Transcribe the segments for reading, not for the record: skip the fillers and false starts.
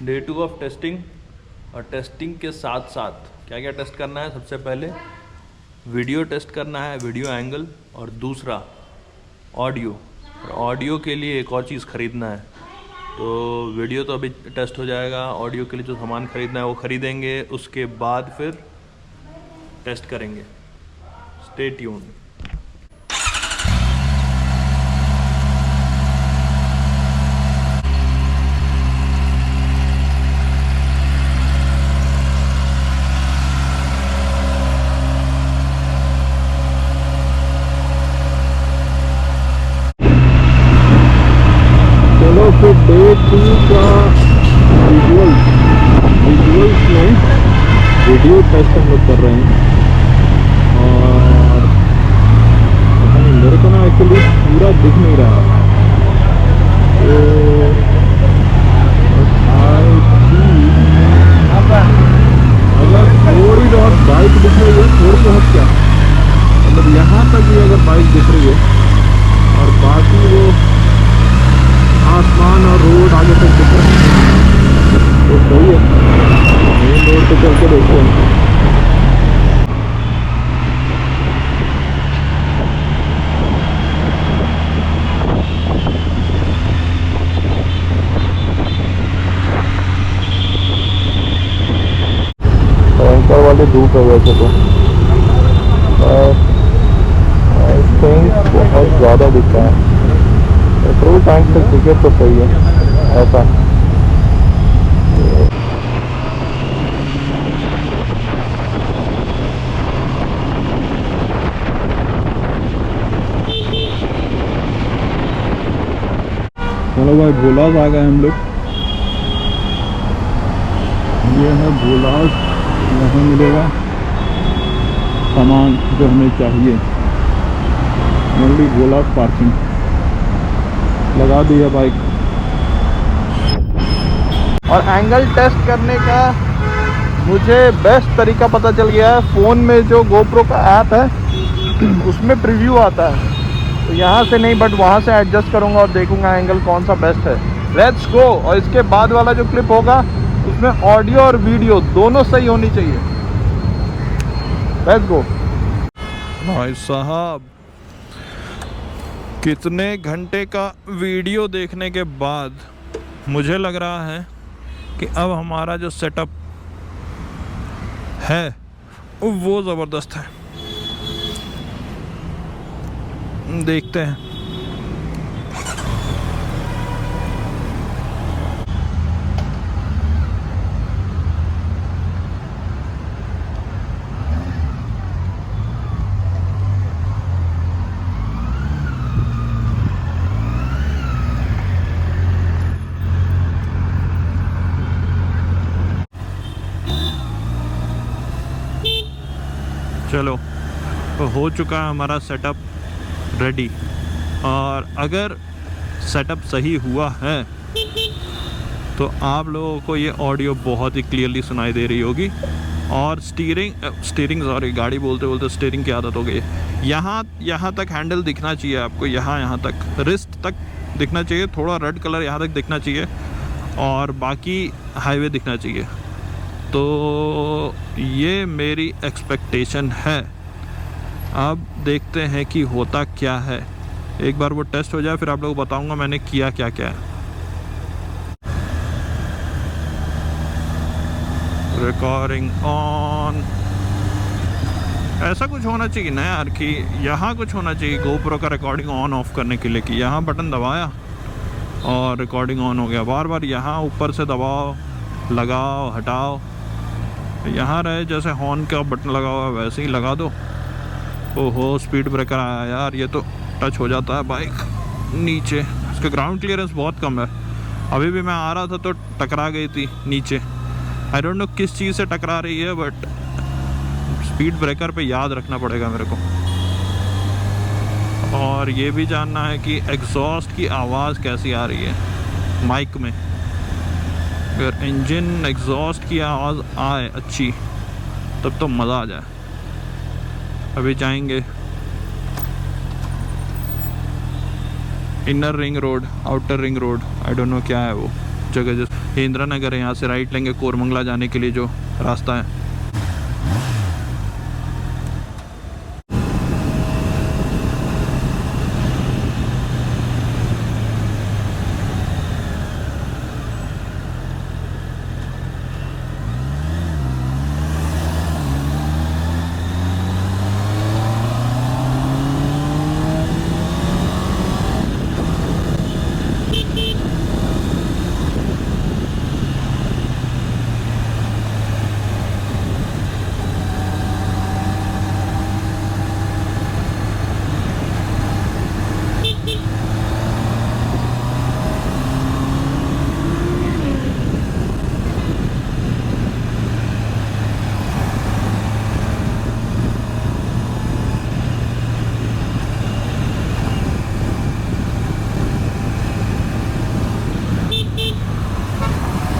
Day 2 of testing. और testing के साथ साथ क्या क्या टेस्ट करना है? सबसे पहले वीडियो टेस्ट करना है, वीडियो एंगल, और दूसरा ऑडियो। और ऑडियो के लिए एक और चीज़ ख़रीदना है। तो वीडियो तो अभी टेस्ट हो जाएगा, ऑडियो के लिए जो सामान ख़रीदना है वो ख़रीदेंगे, उसके बाद फिर टेस्ट करेंगे। Stay tuned. चलो फिर डे 2 का विजुअल्स में वीडियो टेस्ट हम लोग कर रहे हैं। और पता नहीं, मेरे को ना एक्चुअली पूरा दिख नहीं रहा। तो अगर थोड़ी बहुत बाइक दिख रही है, थोड़ी बहुत क्या मतलब यहाँ तक भी अगर बाइक दिख रही है और बाकी वो आसमान और रोड आगे तक दिख रहा है तो सही है। मेन रोड पे चल के देखते हैं। भयंकर वाली धूप है वैसे तो, आई थिंक बहुत ज़्यादा दिख रहा है। पेट्रोल टैंक से टिकट तो सही है ऐसा। चलो भाई, भोलास आ गए हम लोग। ये है भोलास, यहाँ मिलेगा सामान जो हमें चाहिए। मेनली भोलास पार्किंग लगा दी है बाइक। और एंगल टेस्ट करने का मुझे बेस्ट तरीका पता चल गया है। फ़ोन में जो GoPro का ऐप है उसमें प्रीव्यू आता है, तो यहाँ से नहीं बट वहाँ से एडजस्ट करूँगा और देखूँगा एंगल कौन सा बेस्ट है। Let's go. और इसके बाद वाला जो क्लिप होगा उसमें ऑडियो और वीडियो दोनों सही होनी चाहिए। Let's go. भाई साहब, कितने घंटे का वीडियो देखने के बाद मुझे लग रहा है कि अब हमारा जो सेटअप है वो ज़बरदस्त है। देखते हैं। चलो, तो हो चुका है हमारा सेटअप रेडी। और अगर सेटअप सही हुआ है तो आप लोगों को ये ऑडियो बहुत ही क्लियरली सुनाई दे रही होगी। और स्टीयरिंग सॉरी, गाड़ी बोलते बोलते स्टीयरिंग की आदत हो गई है। यहाँ तक हैंडल दिखना चाहिए आपको, यहाँ तक, रिस्ट तक दिखना चाहिए। थोड़ा रेड कलर यहाँ तक दिखना चाहिए और बाकी हाईवे दिखना चाहिए। तो ये मेरी एक्सपेक्टेशन है। अब देखते हैं कि होता क्या है। एक बार वो टेस्ट हो जाए फिर आप लोगों को बताऊंगा मैंने किया क्या क्या है। Recording on. ऐसा कुछ होना चाहिए ना यार कि यहाँ कुछ होना चाहिए GoPro का रिकॉर्डिंग ऑन ऑफ करने के लिए, कि यहाँ बटन दबाया और रिकॉर्डिंग ऑन हो गया। बार बार यहाँ ऊपर से दबाओ, लगाओ, हटाओ। यहाँ रहे जैसे हॉर्न का बटन लगा हुआ है वैसे ही लगा दो। ओहो, स्पीड ब्रेकर आया यार, ये तो टच हो जाता है बाइक नीचे। इसका ग्राउंड क्लियरेंस बहुत कम है। अभी भी मैं आ रहा था तो टकरा गई थी नीचे। आई डोंट नो किस चीज़ से टकरा रही है, बट स्पीड ब्रेकर पे याद रखना पड़ेगा मेरे को। और ये भी जानना है कि एग्जॉस्ट की आवाज़ कैसी आ रही है माइक में। अगर इंजन एग्जॉस्ट की आवाज़ आए अच्छी तब तो मज़ा आ जाए। अभी जाएंगे inner ring road, outer ring road, I don't know क्या है वो। जगह, जैसे इंदिरा नगर है, यहाँ से राइट लेंगे कोरमंगला जाने के लिए जो रास्ता है।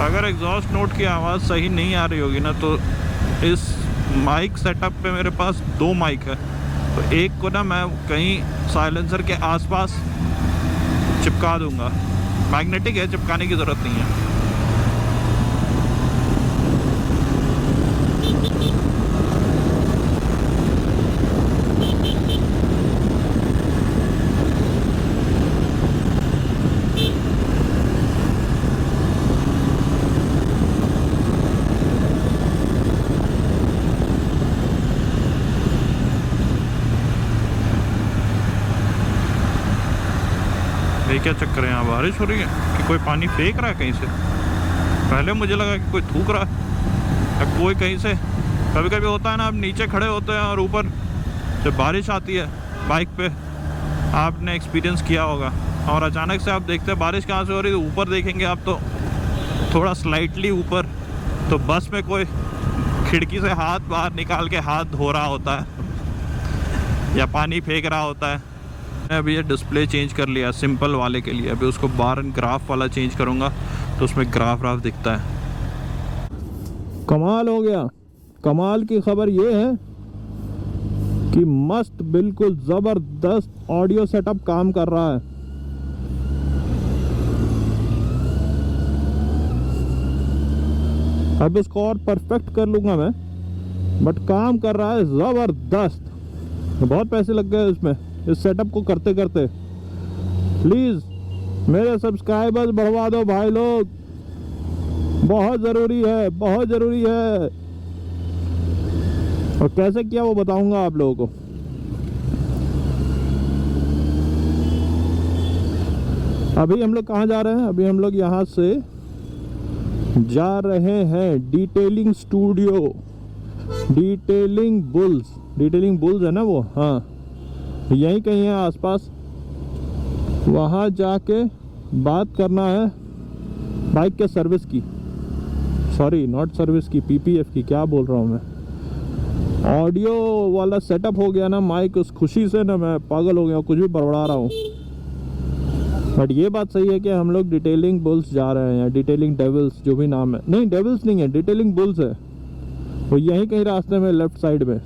अगर एग्जॉस्ट नोट की आवाज़ सही नहीं आ रही होगी ना, तो इस माइक सेटअप पे मेरे पास 2 माइक है, तो एक को ना मैं कहीं साइलेंसर के आसपास चिपका दूंगा। मैग्नेटिक है, चिपकाने की ज़रूरत नहीं है। ये क्या चक्कर है, यहाँ बारिश हो रही है कि कोई पानी फेंक रहा है कहीं से? पहले मुझे लगा कि कोई थूक रहा है या कोई कहीं से। कभी कभी होता है ना, आप नीचे खड़े होते हैं और ऊपर जब बारिश आती है बाइक पे, आपने एक्सपीरियंस किया होगा, और अचानक से आप देखते हैं बारिश कहाँ से हो रही है, ऊपर देखेंगे आप तो थोड़ा स्लाइटली ऊपर, तो बस में कोई खिड़की से हाथ बाहर निकाल के हाथ धो रहा होता है या पानी फेंक रहा होता है। मैंने अभी ये डिस्प्ले चेंज कर लिया सिंपल वाले के लिए, अभी उसको बार एंड ग्राफ वाला चेंज करूँगा तो उसमें ग्राफ दिखता है। कमाल हो गया। कमाल की खबर ये है कि मस्त बिल्कुल ज़बरदस्त ऑडियो सेटअप काम कर रहा है। अब इसको और परफेक्ट कर लूँगा मैं, बट काम कर रहा है ज़बरदस्त। बहुत पैसे लग गए इसमें, इस सेटअप को करते करते। प्लीज़ मेरे सब्सक्राइबर्स बढ़वा दो भाई लोग, बहुत ज़रूरी है, बहुत ज़रूरी है। और कैसे किया वो बताऊंगा आप लोगों को। अभी हम लोग कहाँ जा रहे हैं? अभी हम लोग यहाँ से जा रहे हैं डिटेलिंग स्टूडियो, डिटेलिंग बुल्स है ना वो, हाँ यहीं कहीं है आसपास। वहाँ जाके बात करना है बाइक के सर्विस की, सॉरी नॉट सर्विस की, पीपीएफ की, क्या बोल रहा हूँ मैं। ऑडियो वाला सेटअप हो गया ना माइक, उस खुशी से ना मैं पागल हो गया, कुछ भी बड़बड़ा रहा हूँ। बट ये बात सही है कि हम लोग डिटेलिंग बुल्स जा रहे हैं, या डिटेलिंग डेविल्स, जो भी नाम है। नहीं डेविल्स नहीं है, डिटेलिंग बुल्स है, वो यहीं कहीं रास्ते में लेफ्ट साइड में।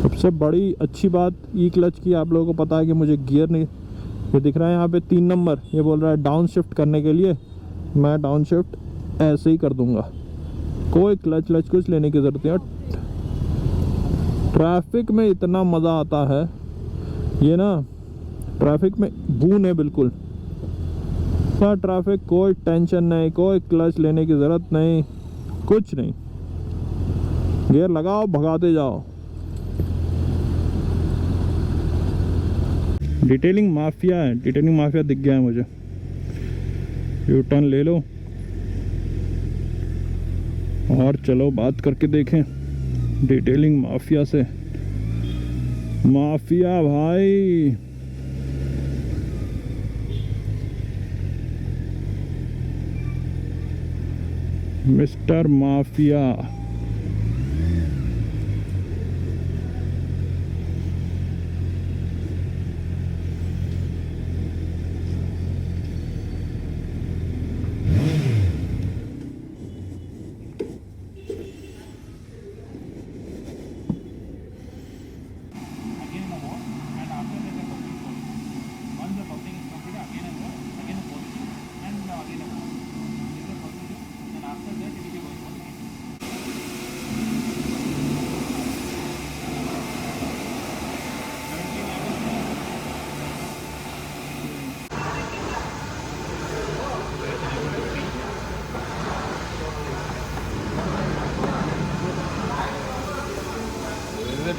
सबसे बड़ी अच्छी बात ई क्लच की, आप लोगों को पता है कि मुझे गियर नहीं, ये दिख रहा है यहाँ पे 3 नंबर, ये बोल रहा है डाउन शिफ्ट करने के लिए। मैं डाउन शिफ्ट ऐसे ही कर दूंगा, कोई क्लच कुछ लेने की ज़रूरत नहीं है। ट्रैफिक में इतना मज़ा आता है, ये ना ट्रैफिक में बून है बिल्कुल, ट्रैफिक कोई टेंशन नहीं, कोई क्लच लेने की ज़रूरत नहीं, कुछ नहीं, गियर लगाओ भगाते जाओ। डिटेलिंग माफिया है, डिटेलिंग माफिया दिख गया है मुझे। यू टर्न ले लो और चलो बात करके देखें डिटेलिंग माफिया से। माफिया भाई, mister mafia.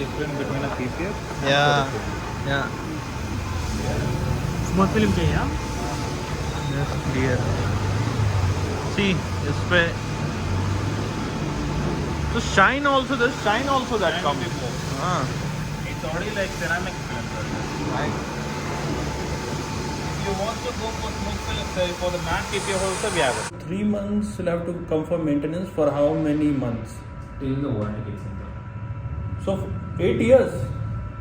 difference between a PPF and या 450. या स्मूथ फिल्म चाहिए हाँ? क्लियर सी इस पे तो shine also this shine also that come हाँ It's already like ceramic film. Right If you want to go for smooth film, say for the matte PPF also we have it. 3 months will have to come for maintenance. For how many months? Till the warranty kicks in. So 8 years.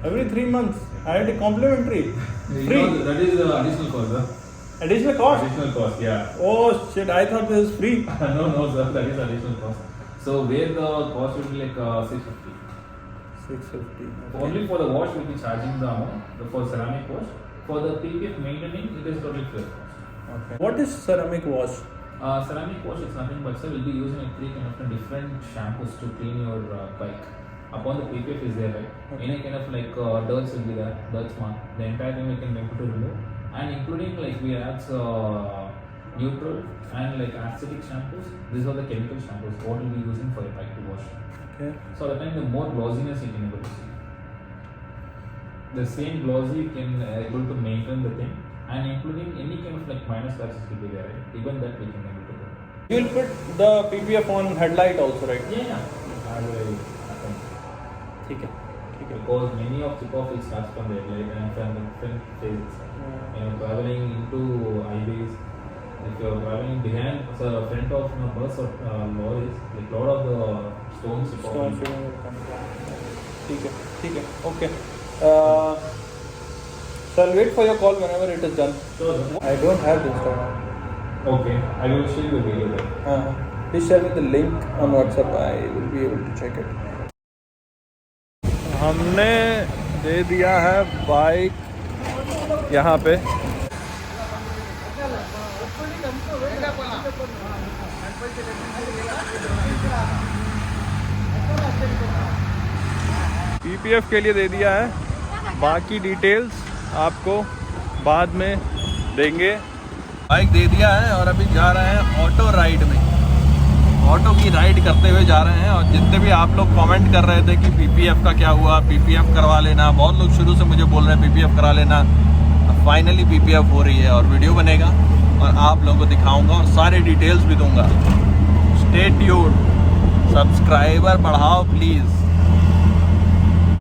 Every 3 months. And complimentary. Free. That is additional cost, sir. Additional cost. Additional cost, yeah. Oh shit! I thought this is free. No, sir, that is additional cost. So where the cost will be like 650. 650. Only for the wash we'll be charging the amount for ceramic wash. For the PPF maintaining, it is totally free of cost. Okay. What is ceramic wash? Ceramic wash is nothing but sir, we'll be using like 3 kind of different shampoos to clean your bike. Upon the PPF is there, right? Okay. Any kind of like dirts will be there, dirt mark. The entire thing we can be able to remove, and including like we add neutral and like acidic shampoos. These are the chemical shampoos what we'll be using for your bike to wash. Okay. So at the time the more glossiness you can able to see. The same glossy you can able to maintain the thing, and including any kind of like minor scratches will be there, right? Even that we can able to do. You will put the PPF on headlight also, right? Yeah. ठीक है. Because many of chip off will start from the headlight and from the front face itself. When you're traveling into highways, if you're traveling behind the front of bus or lorries, like lot of the stones chip off. Stone shooting will come. ठीक है. Okay. So I'll wait for your call whenever it is done. Sure, sir. I don't have Instagram. Okay, I will show you the video there. Please share me the link on WhatsApp. I will be able to check it. हमने दे दिया है bike यहाँ पे. PPF के लिए दे दिया है. बाकी डिटेल्स आपको बाद में देंगे. बाइक दे दिया है और अभी जा रहे हैं ऑटो राइड में. ऑटो की राइड करते हुए जा रहे हैं. और जितने भी आप लोग कमेंट कर रहे थे कि PPF का क्या हुआ, PPF करवा लेना, बहुत लोग शुरू से मुझे बोल रहे हैं PPF करा लेना. फाइनली PPF हो रही है और वीडियो बनेगा और आप लोगों को दिखाऊंगा और सारे डिटेल्स भी दूंगा. Stay tuned. सब्सक्राइबर बढ़ाओ प्लीज़.